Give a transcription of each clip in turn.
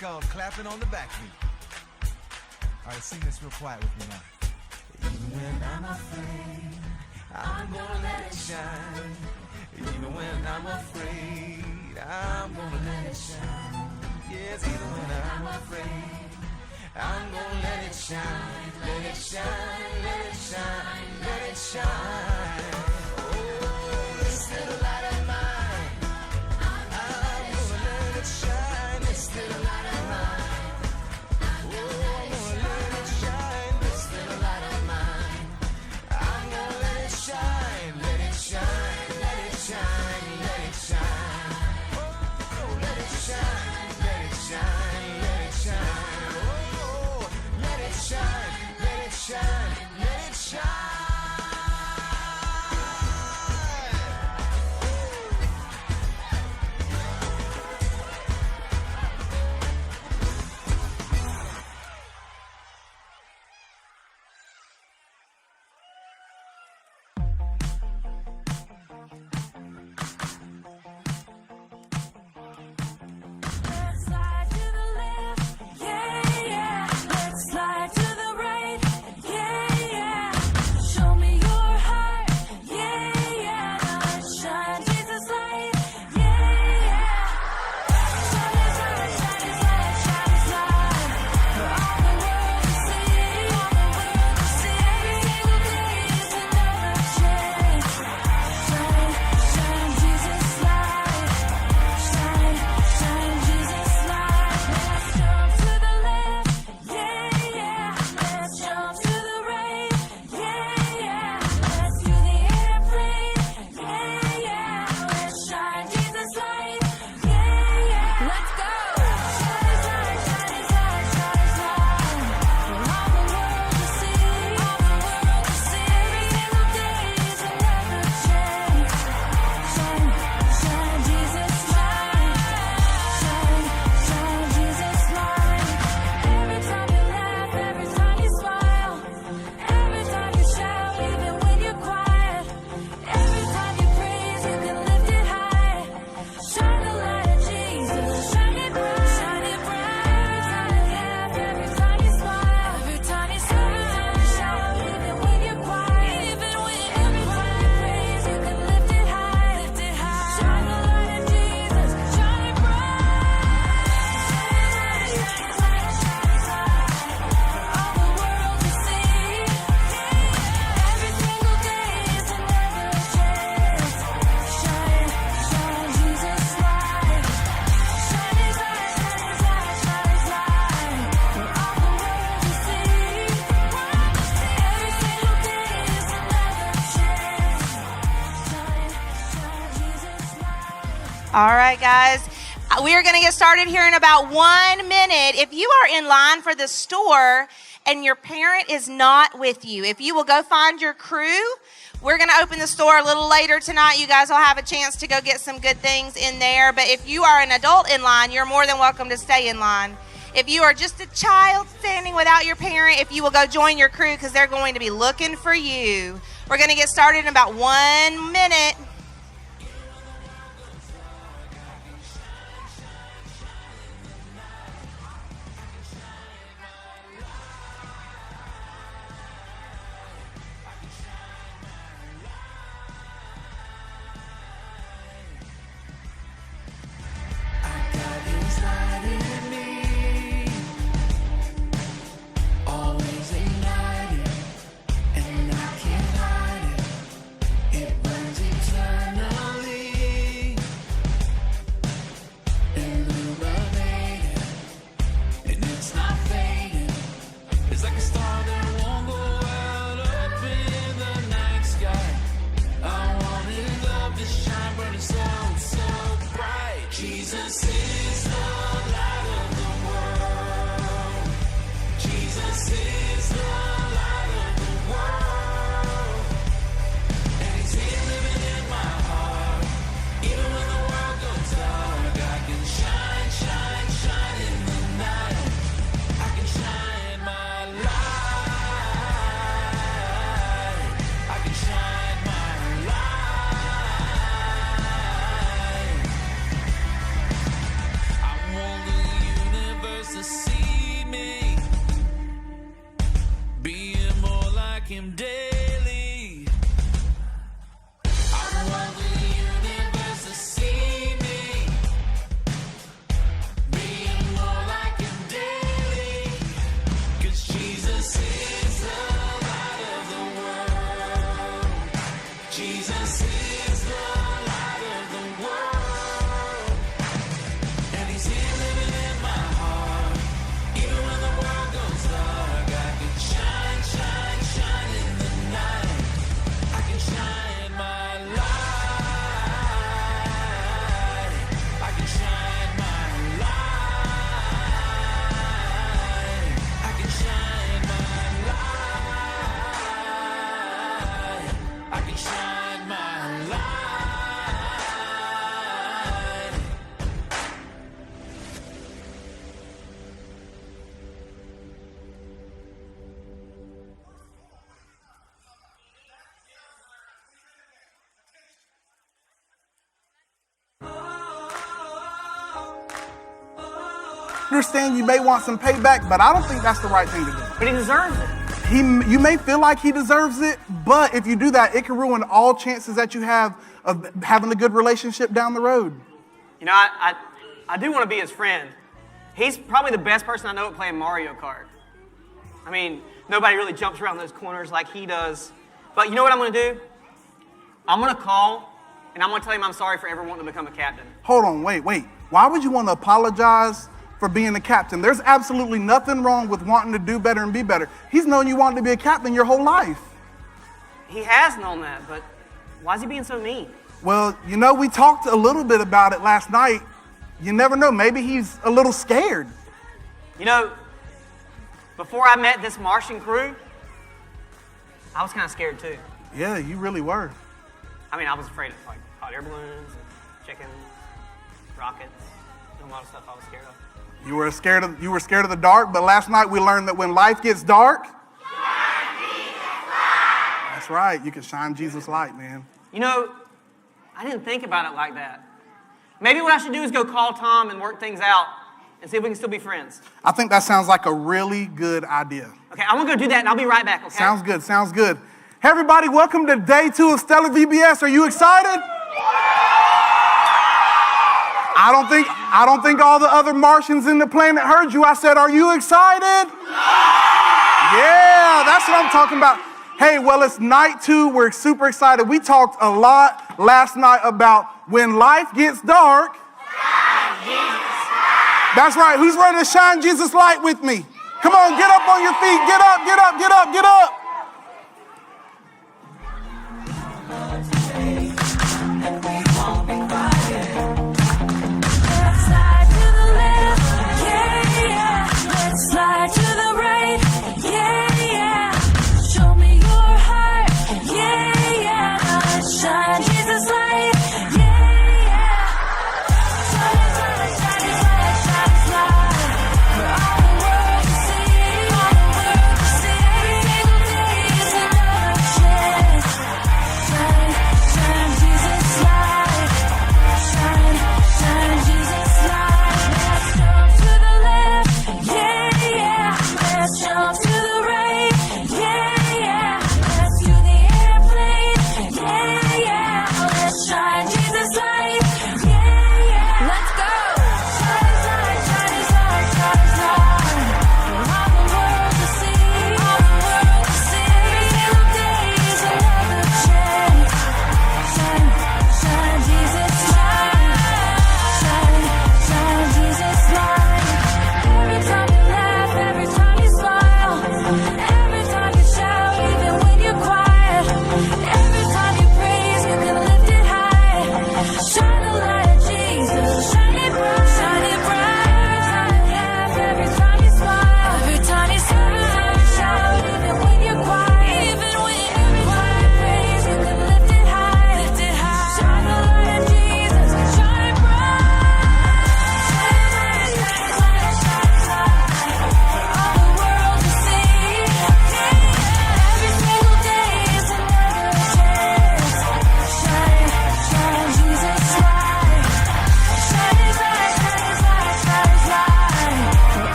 called clapping on the back feet. All right, sing this real quiet with me now. Even when I'm afraid, I'm gonna let it shine. Even when I'm afraid, I'm gonna let it shine. Yes, even when I'm afraid, I'm gonna let it shine. Let it shine, let it shine, let it shine. Oh, this little light of mine, I'm gonna let it shine. This little light of mine. All right, guys, we are going to get started here in about 1 minute. If you are in line for the store and your parent is not with you, if you will go find your crew, we're going to open the store a little later tonight. You guys will have a chance to go get some good things in there. But if you are an adult in line, you're more than welcome to stay in line. If you are just a child standing without your parent, if you will go join your crew because they're going to be looking for you. We're going to get started in about 1 minute. him daily. I want the universe to see me being more like him daily. 'Cause Jesus is the light of the world. Jesus is the light of the world. And he's here living in my heart. Even when the world goes dark, I can shine, shine, shine in the night. I can shine my light. I can shine my light. I can shine my light. I can shine my light. Understand you may want some payback, but I don't think that's the right thing to do. But he deserves it. You may feel like he deserves it, but if you do that, it can ruin all chances that you have of having a good relationship down the road. You know, I do want to be his friend. He's probably the best person I know at playing Mario Kart. I mean, nobody really jumps around those corners like he does. But you know what I'm going to do? I'm going to call, and I'm going to tell him I'm sorry for ever wanting to become a captain. Hold on, wait. Why would you want to apologize for being a captain? There's absolutely nothing wrong with wanting to do better and be better. He's known you wanted to be a captain your whole life. He has known that, but why is he being so mean? Well, you know, we talked a little bit about it last night. You never know, maybe he's a little scared. You know, before I met this Martian crew, I was kind of scared too. Yeah, you really were. I mean, I was afraid of like hot air balloons, chickens, rockets, and a lot of stuff I was scared of. You were scared of the dark, but last night we learned that when life gets dark, that's right, you can shine Jesus' light, man. You know, I didn't think about it like that. Maybe what I should do is go call Tom and work things out and see if we can still be friends. I think that sounds like a really good idea. Okay, I'm gonna go do that and I'll be right back, okay? Sounds good. Hey everybody, welcome to day 2 of Stellar VBS. Are you excited? I don't think all the other Martians in the planet heard you. I said, are you excited? Yeah, that's what I'm talking about. Hey, well, it's night 2. We're super excited. We talked a lot last night about when life gets dark. That's right. Who's ready to shine Jesus' light with me? Come on, get up on your feet. Get up, get up, get up, get up. Slide to the right, yeah, yeah. Show me your heart, yeah, yeah. Now let's shine Jesus' light, yeah, yeah. Shine His light, shine His light, shine His light. For all the world to see, all the world to see. Every single day.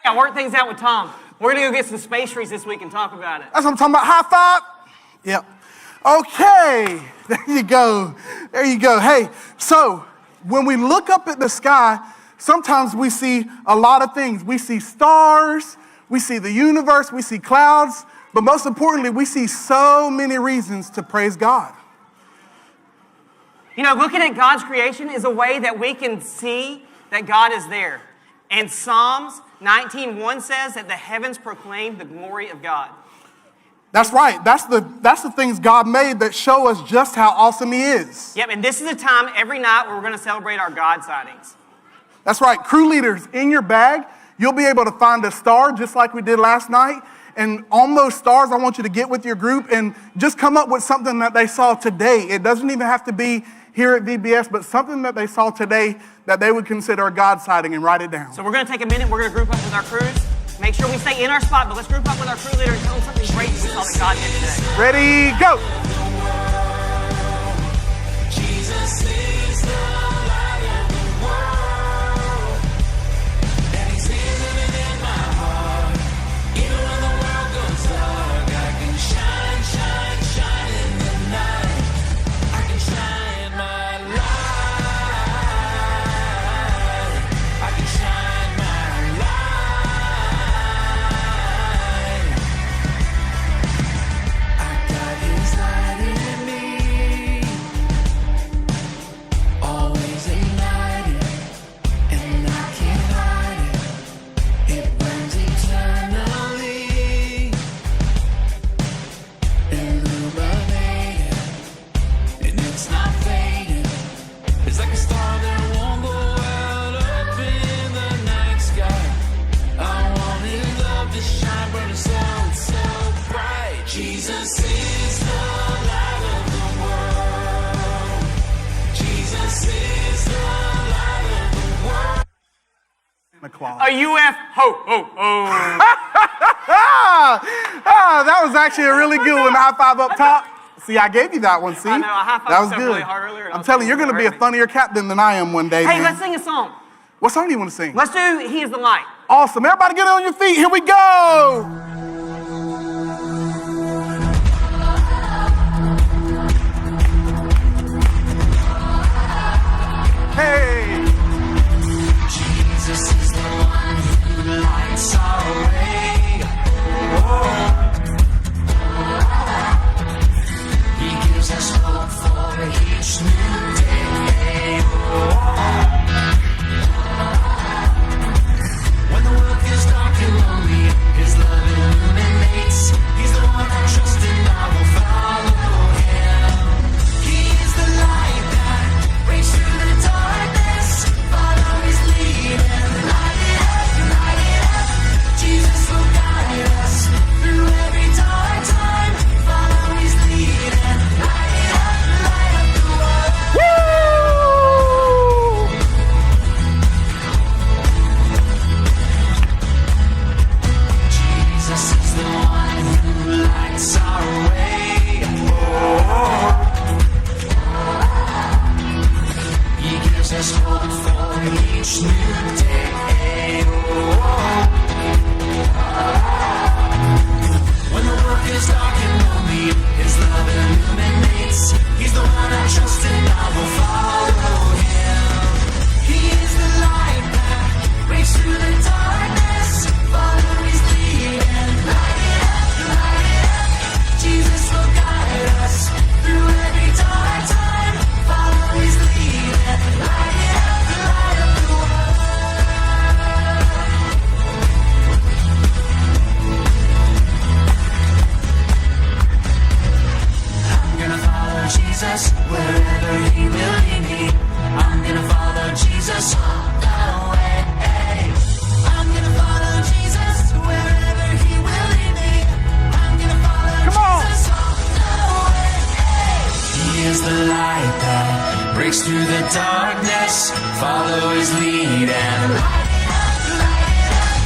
I worked things out with Tom. We're going to go get some space trees this week and talk about it. That's what I'm talking about. High five. Yep. Okay. There you go. There you go. Hey, so when we look up at the sky, sometimes we see a lot of things. We see stars, we see the universe, we see clouds, but most importantly, we see so many reasons to praise God. You know, looking at God's creation is a way that we can see that God is there. And Psalms 19:1 says that the heavens proclaim the glory of God. That's right. That's the things God made that show us just how awesome He is. Yep, and this is a time every night where we're going to celebrate our God sightings. That's right. Crew leaders, in your bag, you'll be able to find a star just like we did last night. And on those stars, I want you to get with your group and just come up with something that they saw today. It doesn't even have to be here at VBS, but something that they saw today that they would consider a God sighting, and write it down. So we're going to take a minute. We're going to group up with our crews. Make sure we stay in our spot, but let's group up with our crew leader and tell them something great that we saw that God did today. Ready, go. Jesus is the light of the world, and He's living in my heart. Even when the world goes dark, I can shine, shine, shine in the night. I can shine my light. I can shine my light. I got His light in me, always ignited, and I can't hide it. It burns eternally, illuminated, and it's not fading. It's like a star that won't go out up in the night sky. I want His love to shine, burning so, so bright. Jesus is the light of the world. Jesus is the light of the world. Santa Claus. A UF ho, ho, ho. That was actually a really good one. High five up top. See, I gave you that one. See, I know, I high-fived that was myself good. really hard earlier, and I I'm was telling you, you're feeling going to be a it. funnier captain than I am one day. Hey, man. let's sing a song. What song do you want to sing? Let's do He is the Light. Awesome. Everybody get on your feet. Here we go. Hey. Jesus is the one who lights our way. He gives us hope for each new day. When the world is dark and lonely, His love illuminates. He's the one I trust and I will follow Him. He is the light that breaks through the darkness. Follow His lead and light it up, light it up. Jesus will guide us through every dark time. Follow His lead and light it up the world. Jesus is the one who lights our way. He gives us hope for each new day. When the work is dark and lonely, His love illuminates. He's the one I trust and I will follow Him. He is the light that breaks through the darkness. Follow His lead and light it up, light it up. Jesus will guide us through every dark time. Follow His lead and light it up the world. I'm gonna follow Jesus wherever He will lead me. I'm gonna follow Jesus all the way. I'm gonna follow Jesus wherever He will lead me. I'm gonna follow Come on. Jesus all the way. He is the light that breaks through the darkness. Follow His lead and light it up, light it up.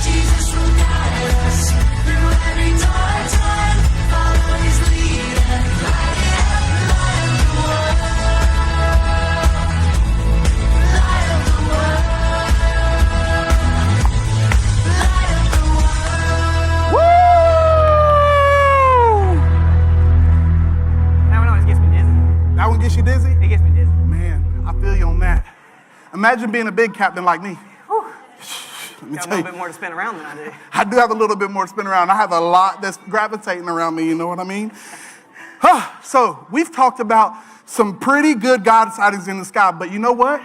Jesus will guide us through every dark time. Follow His lead and light it up the world. Light of the world. Light Imagine being a big captain like me. Let me Got a tell little you, bit more to spin around than I do. I do have a little bit more to spin around. I have a lot that's gravitating around me, you know what I mean? So we've talked about some pretty good God sightings in the sky, but you know what?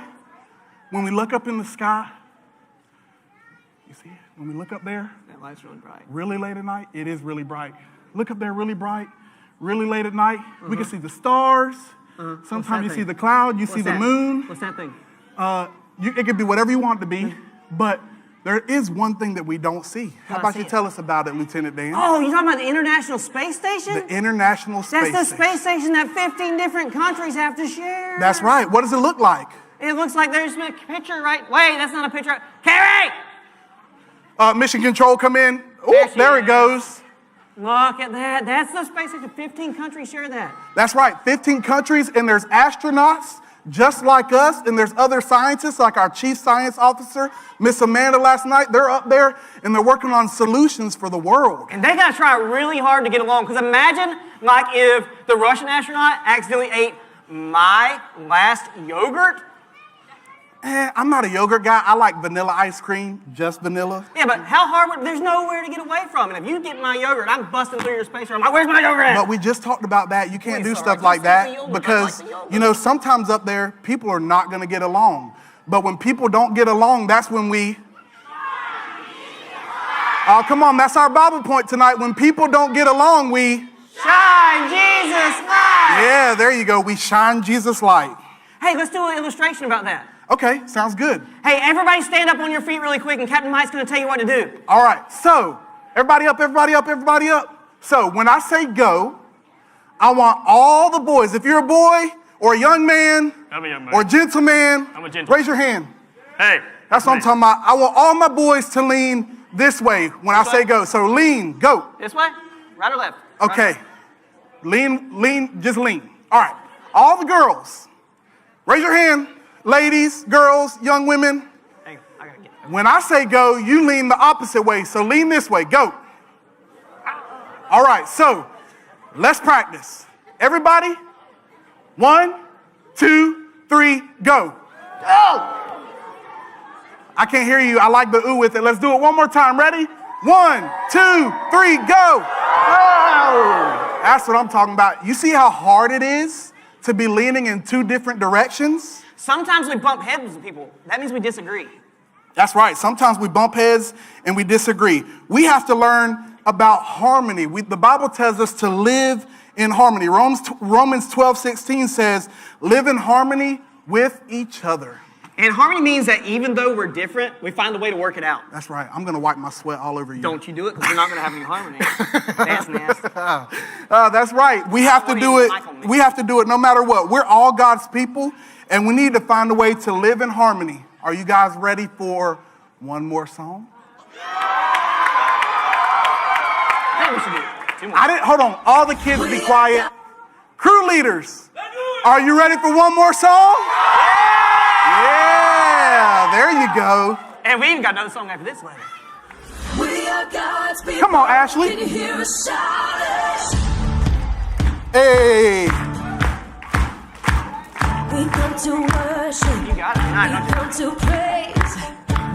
When we look up in the sky, you see it? When we look up there, That light's really bright. really late at night, it is really bright. Look up there really bright, really late at night. We can see the stars. Sometimes you see the cloud, you see the moon. What's that thing? It could be whatever you want it to be, but there is one thing that we don't see. How about you tell us about it, Lieutenant Dan? Oh, you talking about the International Space Station? The International Space That's the Station. space station that 15 different countries have to share. That's right. What does it look like? It looks like there's a picture right. Wait, that's not a picture. Carrie! Mission Control, come in. There Oh, she there it is. goes. Look at that. That's the space station. 15 countries share that. That's right. 15 countries, and there's astronauts just like us, and there's other scientists like our chief science officer, Miss Amanda last night. They're up there, and they're working on solutions for the world. And they gotta try really hard to get along. Because imagine, like, if the Russian astronaut accidentally ate my last yogurt. I'm not a yogurt guy. I like vanilla ice cream, just vanilla. Yeah, but how hard would, there's nowhere to get away from it. If you get my yogurt, I'm busting through your space. I'm like, where's my yogurt at? But we just talked about that. You can't Please, do sorry, stuff just like take the that yogurt. I because, like the yogurt. you know, sometimes up there, people are not going to get along. But when people don't get along, that's when we... Oh, come on, that's our Bible point tonight. When people don't get along, we... Shine Jesus light! Yeah, there you go. We shine Jesus light. Hey, let's do an illustration about that. Okay, sounds good. Hey, everybody stand up on your feet really quick, and Captain Mike's gonna tell you what to do. All right, so everybody up, everybody up, everybody up. So when I say go, I want all the boys. If you're a boy or a young man, I'm a young man. or a gentleman, I'm a gentleman. raise your hand. Hey. That's what I'm talking about. I want all my boys to lean this way when I say go. So lean, go. This way? Right or left? Right or Okay. left? Lean, just lean. All right. All the girls, raise your hand. Ladies, girls, young women. Hang on, I gotta get it. When I say go, you lean the opposite way. So lean this way. Go. All right. So let's practice. Everybody, 1, 2, 3, go. Go! I can't hear you. I like the ooh with it. Let's do it one more time. Ready? 1, 2, 3, go. Oh, that's what I'm talking about. You see how hard it is to be leaning in 2 different directions? Sometimes we bump heads with people. That means we disagree. That's right. Sometimes we bump heads and we disagree. We have to learn about harmony. The Bible tells us to live in harmony. Romans 12:16 says, live in harmony with each other. And harmony means that even though we're different, we find a way to work it out. That's right. I'm going to wipe my sweat all over you. Don't you do it, because we're not going to have any harmony. That's nasty. That's right. We have to do it. We have to do it no matter what. We're all God's people, and we need to find a way to live in harmony. Are you guys ready for one more song? I think we should do 2 more. Hold on. All the kids be quiet. Crew leaders, are you ready for one more song? Yeah, there you go. And we even got another song after this later. We are God's people. Come on, Ashley. Can you hear us shout? Hey. We come to worship. You got it tonight, We don't you? come to praise.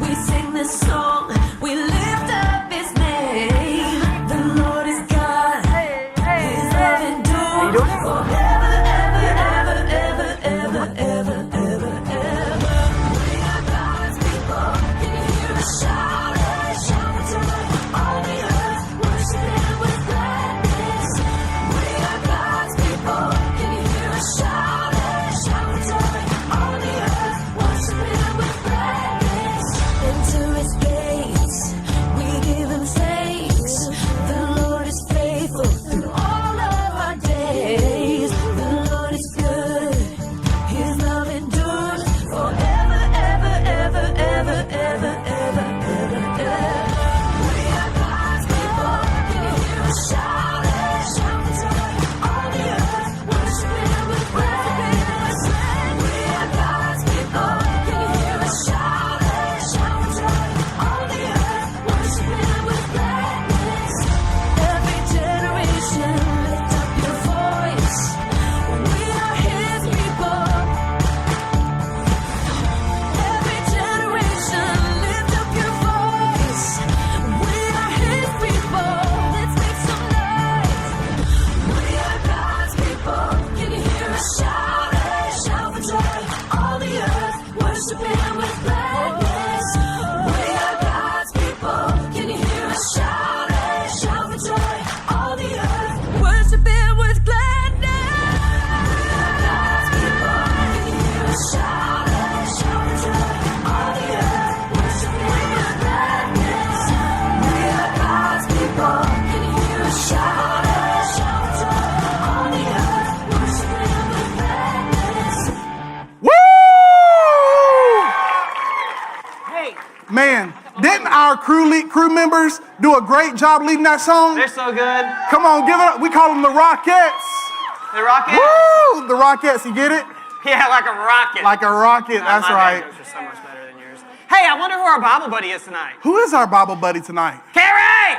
We sing this song. We lift up His name. The Lord is God. His love endures forever, ever, ever, ever, ever, ever, ever. We are God's people. Can you hear us shout? Shout tonight on the earth. Worship Him with gladness. We are God's people. Can you hear us shout? Shout tonight on the earth. Worship Him with gladness. Enter His gates. gladness. We are God's people. Can you hear us shout it? Shout for joy, all the earth. Worship Him with gladness. We are God's people. Can you hear us shout it? Shout for joy, all the earth. Worship Him with gladness. We are God's people. Can you hear us shout it? Shout for joy, all the earth. Worship Him with gladness. Woo! Hey, Man, didn't our crew members do a great job leading that song? they're so good. Come on, give it up. We call them the Rockettes. The Rockets? Woo! The Rockettes, you get it? Yeah, like a rocket. Like a rocket, that's My right. jokes are so much better than yours. Hey, I wonder who our Bible buddy is tonight. Who is our Bible buddy tonight? Carrie!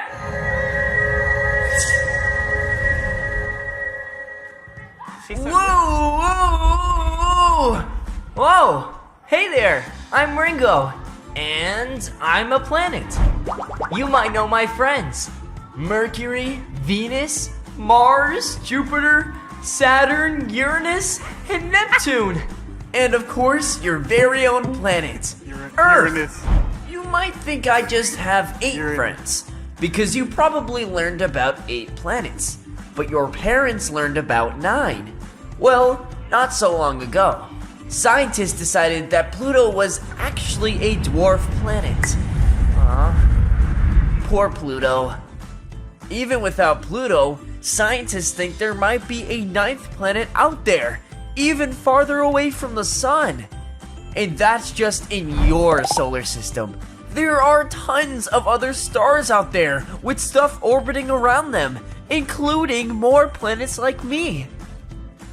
She's so Whoa! Whoa! Hey there, I'm Ringo, and I'm a planet. You might know my friends: Mercury, Venus, Mars, Jupiter, Saturn, Uranus, and Neptune. And of course, your very own planet, Earth. Uranus. You might think I just have 8 Uranus. friends, because you probably learned about 8 planets, but your parents learned about 9. Well, not so long ago. Scientists decided that Pluto was actually a dwarf planet. Poor Pluto. Even without Pluto, scientists think there might be a 9th planet out there, even farther away from the sun. And that's just in your solar system. There are tons of other stars out there with stuff orbiting around them, including more planets like me.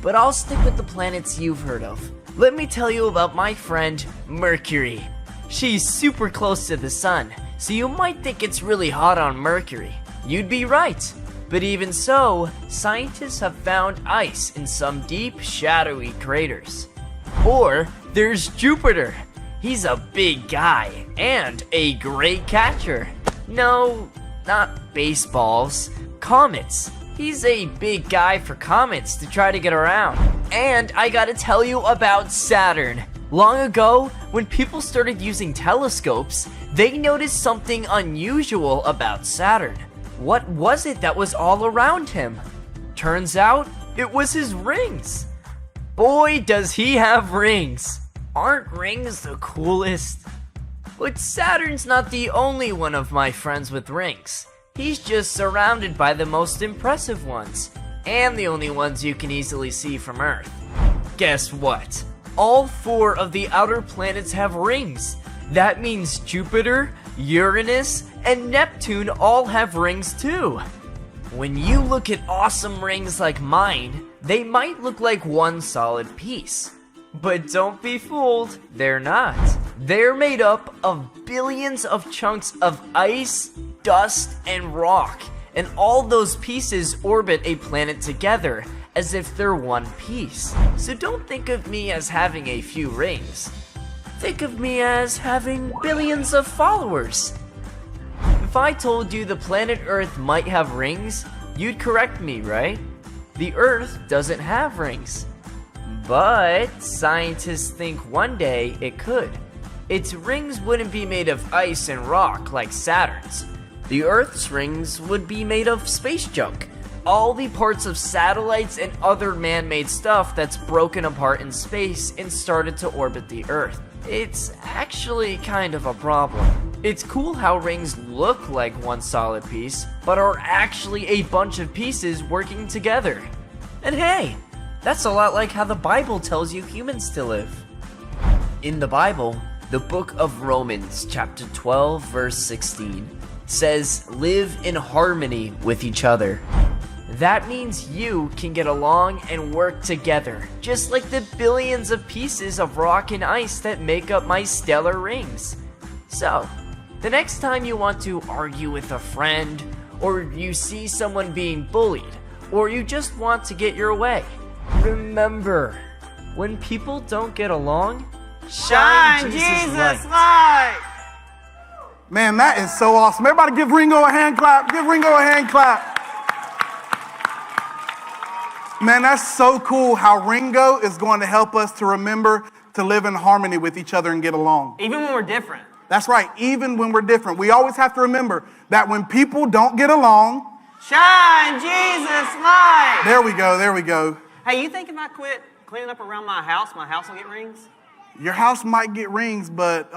But I'll stick with the planets you've heard of. Let me tell you about my friend Mercury. She's super close to the sun, so you might think it's really hot on Mercury. You'd be right. But even so, scientists have found ice in some deep, shadowy craters. Or there's Jupiter. He's a big guy and a great catcher. No, not baseballs, comets. He's a big guy for comets to try to get around. And I gotta tell you about Saturn. Long ago, when people started using telescopes, they noticed something unusual about Saturn. What was it that was all around him? Turns out, it was his rings. Boy, does he have rings. Aren't rings the coolest? But Saturn's not the only one of my friends with rings. He's just surrounded by the most impressive ones, and the only ones you can easily see from Earth. Guess what? All 4 of the outer planets have rings. That means Jupiter, Uranus, and Neptune all have rings too. When you look at awesome rings like mine, they might look like one solid piece. But don't be fooled, they're not. They're made up of billions of chunks of ice, dust, and rock, and all those pieces orbit a planet together as if they're one piece. So don't think of me as having a few rings. Think of me as having billions of followers. If I told you the planet Earth might have rings, you'd correct me, right? The Earth doesn't have rings. But scientists think one day it could. Its rings wouldn't be made of ice and rock like Saturn's. The Earth's rings would be made of space junk. All the parts of satellites and other man-made stuff that's broken apart in space and started to orbit the Earth. It's actually kind of a problem. It's cool how rings look like one solid piece, but are actually a bunch of pieces working together. And hey, that's a lot like how the Bible tells you humans to live. In the Bible, the book of Romans, chapter 12, verse 16, says, "Live in harmony with each other." That means you can get along and work together, just like the billions of pieces of rock and ice that make up my stellar rings. So, the next time you want to argue with a friend, or you see someone being bullied, or you just want to get your way, remember, when people don't get along, shine Jesus' light! Man, that is so awesome. Everybody give Ringo a hand clap. Give Ringo a hand clap. Man, that's so cool how Ringo is going to help us to remember to live in harmony with each other and get along. Even when we're different. That's right, even when we're different. We always have to remember that when people don't get along, shine Jesus light. there we go. Hey, you think if I quit cleaning up around my house will get rings? Your house might get rings, but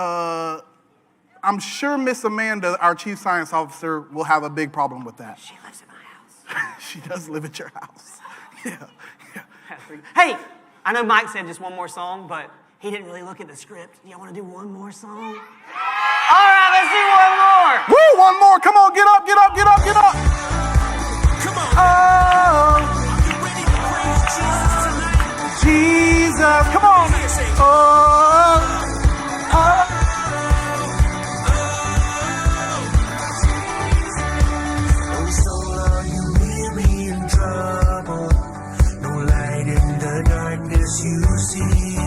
I'm sure Miss Amanda, our chief science officer, will have a big problem with that. She lives in my house. She does live at your house. Yeah. Hey, I know Mike said just one more song, but he didn't really look at the script. Y'all want to do one more song? All right, let's do one more. Woo, one more. Come on, get up. Come on. Oh, You ready to praise Jesus tonight? Jesus. Come on. Oh. Oh, soul, are you weary and troubled? No light in the darkness you see.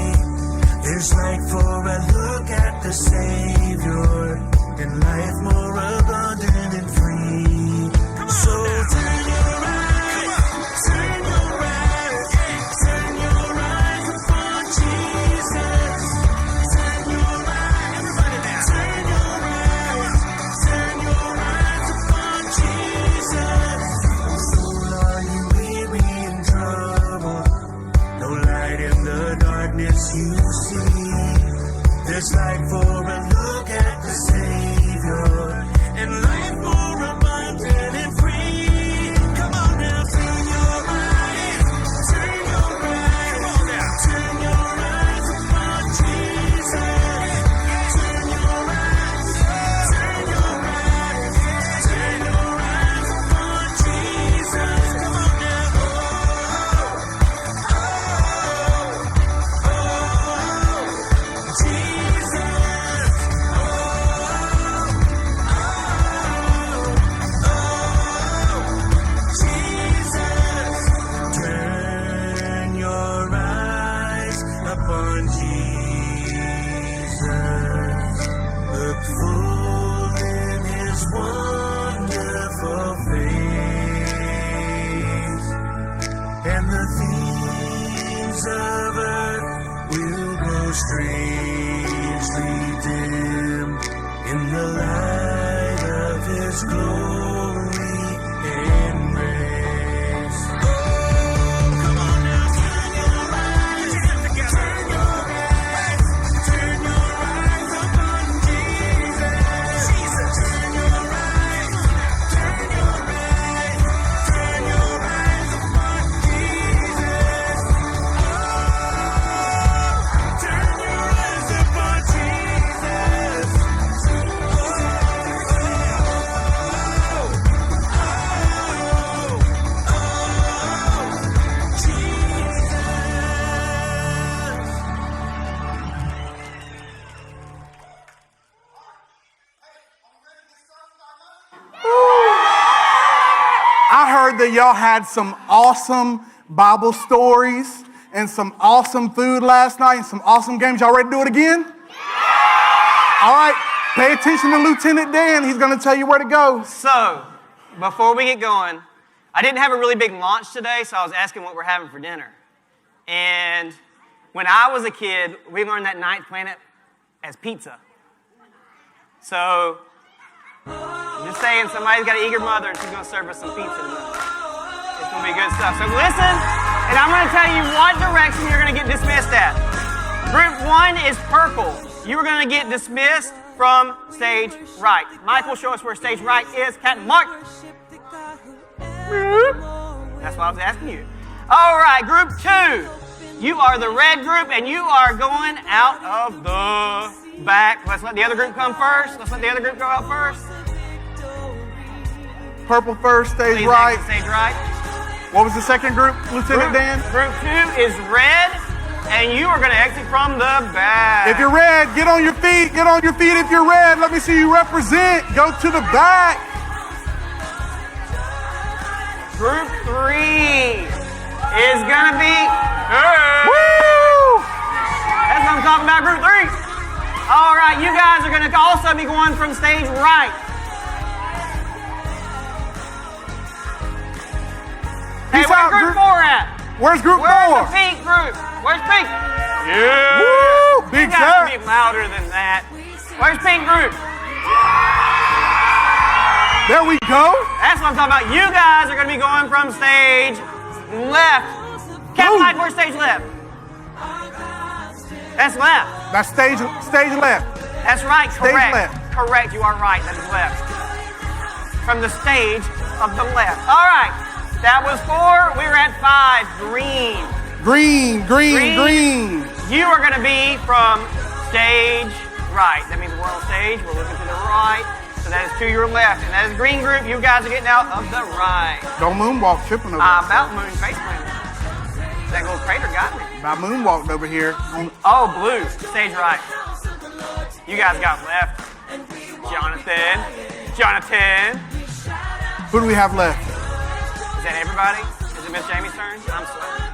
There's light for a look at the Savior, and life more abundant and free. So turn your eyes, turn your eyes upon Jesus. Turn your eyes, everybody now. Turn your eyes upon Jesus. Oh, soul, are you weary and troubled? No light in the darkness you see. There's light for a look at the Savior, and life more abundant and free. Come on now, turn your eyes, come on now, turn your eyes upon Jesus. Turn your eyes upon Jesus. Come on now, turn your eyes upon Jesus. Look full in His wonderful face, and the things of earth will grow strangely dim in the light of His glory and grace. Oh, come on now, turn your eyes, turn your eyes upon Jesus. Turn your eyes upon Jesus. Turn your eyes upon Jesus. I heard that y'all had some awesome Bible stories and some awesome food last night and some awesome games. Y'all ready to do it again? All right, pay attention to Lieutenant Dan. He's going to tell you where to go. So, before we get going, I didn't have a really big launch today, so I was asking what we're having for dinner. And when I was a kid, we learned that ninth planet as pizza. So, I'm just saying, somebody's got an eager mother and she's going to serve us some pizza tonight. It's going to be good stuff. So listen, and I'm going to tell you what direction you're going to get dismissed at. Group 1 is purple. You are going to get dismissed from stage right. Michael, show us where stage right is. Captain Mark. That's what I was asking you. All right, group 2. You are the red group, and you are going out of the back. Let's let the other group come first. Let's let the other group go out first. Purple first, stage Please right. exit stage right. What was the second group, Lieutenant Dan? Group 2 is red, and you are going to exit from the back. If you're red, get on your feet. Get on your feet if you're red. Let me see you represent. Go to the back. Group 3 is going to be... Woo! That's what I'm talking about, group 3. All right, you guys are going to also be going from stage right. Hey, Peace where's out, group 4 at? Where's group 4? Where's the pink group? Where's pink? Yeah. Woo! Big You guys time. can be louder than that. Where's pink group? There we go. That's what I'm talking about. You guys are going to be going from stage left. Captain Mike, where's stage left? That's left. That's stage left. That's right. Stage Correct. left. Correct. You are right. That is left. From the stage of the left. All right. That was 4. We were at 5. Green. Green. You are going to be from stage right. That means we're on stage. We're looking to the right. So that is to your left. And that is green group. You guys are getting out of the right. Don't moonwalk tripping over. I'm about moon face planting. That little crater got me. I moonwalked over here. Oh, blue. Stage right. You guys got left. Jonathan. Who do we have left? Is that everybody? Is it Miss Jamie's turn? I'm sweating.